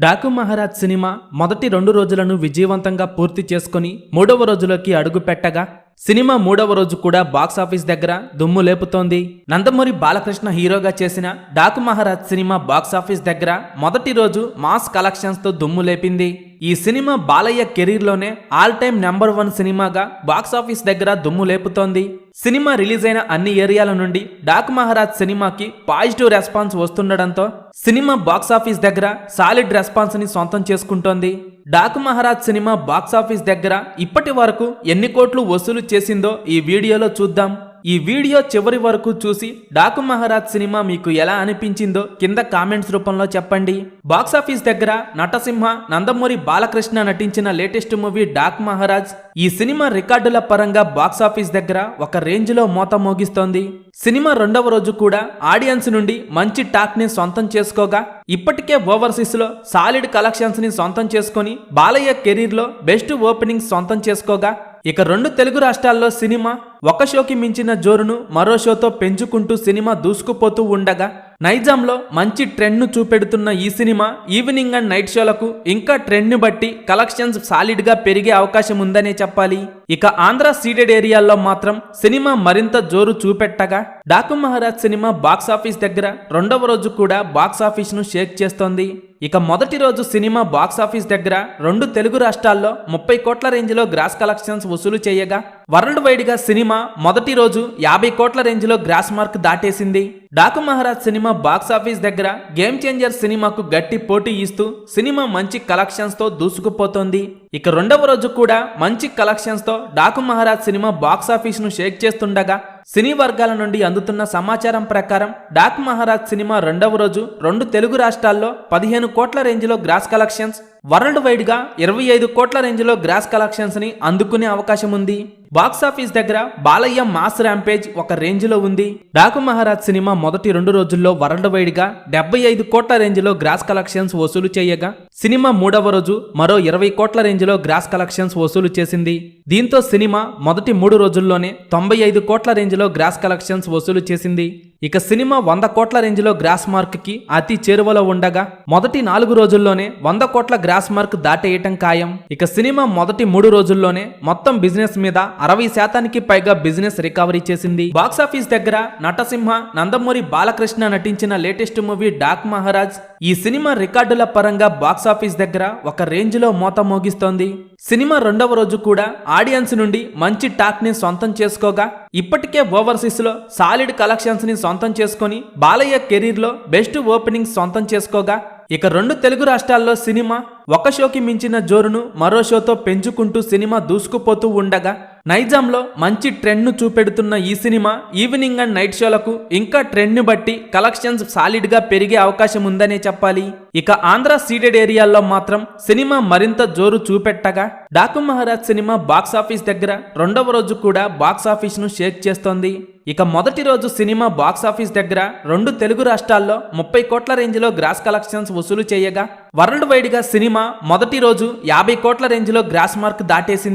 Daaku Maharaj cinema మొదటి 2 రోజులను విజయవంతంగా పూర్తి చేసుకుని 3వ రోజులోకి అడుగు పెట్టగా సినిమా 3వ రోజు కూడా బాక్సాఫీస్ దగ్గర దుమ్ము లేపుతోంది. నందమూరి బాలకృష్ణ హీరోగా చేసిన డాకు మహారాజ్ సినిమా బాక్సాఫీస్ దగ్గర మొదటి రోజు మాస్ కలెక్షన్స్ తో దుమ్ము లేపింది. ఈ సినిమా బాలయ్య కెరీర్లోనే ఆల్ టైమ్ నెంబర్ 1 సినిమాగా బాక్సాఫీస్ దగ్గర దుమ్ము లేపుతోంది. సినిమా రిలీజ్ అయిన అన్ని ఏరియాల నుండి డాకు మహారాజ్ సినిమాకి పాజిటివ్ రెస్పాన్స్ వస్తుండడంతో సినిమా బాక్సాఫీస్ దగ్గర సాలిడ్ రెస్పాన్స్ ని సొంతం చేసుకుంటోంది. డాకు మహారాజ్ సినిమా బాక్సాఫీస్ దగ్గర ఇప్పటి వరకు ఎన్ని కోట్లు వసూలు చేసిందో ఈ వీడియోలో చూద్దాం. ఈ వీడియో చివరి వరకు చూసి డాకు మహారాజ్ సినిమా మీకు ఎలా అనిపించిందో కింద కామెంట్స్ రూపంలో చెప్పండి. బాక్సాఫీస్ దగ్గర నటసింహ, నందమూరి బాలకృష్ణ నటించిన లేటెస్ట్ మూవీ డాకు మహారాజ్ ఈ సినిమా రికార్డుల పరంగా బాక్సాఫీస్ దగ్గర ఒక రేంజ్ లో మోత మోగిస్తోంది. సినిమా 2వ రోజు కూడా ఆడియన్స్ నుండి మంచి టాక్ ని సొంతం చేసుకోగా ఇప్పటికే ఓవర్సీస్ లో సాలిడ్ కలెక్షన్స్ ని సొంతం చేసుకొని బాలయ్య కెరీర్ లో బెస్ట్ ఓపెనింగ్ సొంతం చేసుకోగా ఇక 2 తెలుగు రాష్ట్రాల్లో సినిమా ఒక షోకి మించిన జోరును మరో షోతో పెంచుకుంటూ సినిమా దూసుకుపోతూ ఉండగా నైజాంలో మంచి ట్రెండ్ ను చూపెడుతున్న ఈ సినిమా ఈవినింగ్ అండ్ నైట్ షోలకు ఇంకా ట్రెండ్ ని బట్టి కలెక్షన్స్ సాలిడ్ గా పెరిగే అవకాశం ఉందనే చెప్పాలి. ఇక ఆంధ్ర సీడెడ్ ఏరియాల్లో మాత్రం సినిమా మరింత జోరు చూపెట్టగా డాకు మహారాజ్ సినిమా బాక్సాఫీస్ దగ్గర 2వ రోజు కూడా బాక్సాఫీస్ ను షేక్ చేస్తోంది. ఇక మొదటి రోజు సినిమా బాక్సాఫీస్ దగ్గర 2 తెలుగు రాష్ట్రాల్లో 30 కోట్ల రేంజ్ లో గ్రాస్ కలెక్షన్స్ వసూలు చేయగా వరల్డ్ వైడ్ గా సినిమా మొదటి రోజు 50 కోట్ల రేంజ్ లో గ్రాస్ మార్క్ దాటేసింది. డాకు మహారాజ్ సినిమా బాక్సాఫీస్ దగ్గర గేమ్ చేంజర్ సినిమాకు గట్టి పోటీ ఇస్తూ సినిమా మంచి కలెక్షన్స్ తో దూసుకుపోతోంది. ఇక 2వ రోజు కూడా మంచి కలెక్షన్స్ తో డాకు మహారాజ్ సినిమా బాక్సాఫీస్ ను షేక్ చేస్తుండగా సినీ వర్గాల నుండి అందుతున్న సమాచారం ప్రకారం డాకు మహారాజ్ సినిమా 2వ రోజు 2 తెలుగు రాష్ట్రాల్లో 15 కోట్ల రేంజ్ లో గ్రాస్ కలెక్షన్స్, వరల్డ్ వైడ్ గా 25 కోట్ల రేంజ్ లో గ్రాస్ కలెక్షన్స్ ని అందుకునే అవకాశం ఉంది. బాక్సాఫీస్ దగ్గర బాలయ్య మాస్ ర్యాంపేజ్ ఒక రేంజ్ లో ఉంది. డాకు మహారాజ్ సినిమా మొదటి 2 రోజుల్లో వరల్డ్ వైడ్ గా 75 కోట్ల రేంజ్ లో గ్రాస్ కలెక్షన్స్ వసూలు చేయగా సినిమా 3వ రోజు మరో 20 కోట్ల రేంజ్ లో గ్రాస్ కలెక్షన్స్ వసూలు చేసింది. దీంతో సినిమా మొదటి 3 రోజుల్లోనే 95 కోట్ల రేంజ్ లో గ్రాస్ కలెక్షన్స్ వసూలు చేసింది. ఇక సినిమా 100 కోట్ల రేంజ్ లో గ్రాస్ మార్క్ కి అతి చేరువలో ఉండగా మొదటి 4 రోజుల్లోనే 100 కోట్ల గ్రాస్ మార్క్ దాటేయటం ఖాయం. ఇక సినిమా మొదటి 3 రోజుల్లోనే మొత్తం బిజినెస్ మీద 60% పైగా బిజినెస్ రికవరీ చేసింది. బాక్సాఫీస్ దగ్గర నటసింహ, నందమూరి బాలకృష్ణ నటించిన లేటెస్ట్ మూవీ డాకు మహారాజ్ ఈ సినిమా రికార్డుల పరంగా బాక్సాఫీస్ దగ్గర ఒక రేంజ్ లో మోత మోగిస్తోంది. సినిమా 2వ రోజు కూడా ఆడియన్స్ నుండి మంచి టాక్ ని సొంతం చేసుకోగా ఇప్పటికే ఓవర్సీస్ లో సాలిడ్ కలెక్షన్స్ ని సొంతం చేసుకొని బాలయ్య కెరీర్ లో బెస్ట్ ఓపెనింగ్ సొంతం చేసుకోగా ఇక 2 తెలుగు రాష్ట్రాల్లో సినిమా ఒక షోకి మించిన జోరును మరో షోతో పెంచుకుంటూ సినిమా దూసుకుపోతూ ఉండగా నైజాంలో మంచి ట్రెండ్ ను చూపెడుతున్న ఈ సినిమా ఈవినింగ్ అండ్ నైట్ షోలకు ఇంకా ట్రెండ్ ని బట్టి కలెక్షన్స్ సాలిడ్ గా పెరిగే అవకాశం ఉందనే చెప్పాలి. ఇక ఆంధ్ర సీడెడ్ ఏరియాల్లో మాత్రం సినిమా మరింత జోరు చూపెట్టగా డాకు మహారాజ్ సినిమా బాక్సాఫీస్ దగ్గర 2వ రోజు కూడా బాక్సాఫీస్ ను షేక్ చేస్తోంది. ఇక మొదటి రోజు సినిమా బాక్సాఫీస్ దగ్గర 2 తెలుగు రాష్ట్రాల్లో 30 కోట్ల రేంజ్ లో గ్రాస్ కలెక్షన్స్ వసూలు చేయగా వరల్డ్ వైడ్ గా సినిమా మొదటి రోజు 50 కోట్ల రేంజ్ లో గ్రాస్ మార్క్ దాటేసింది.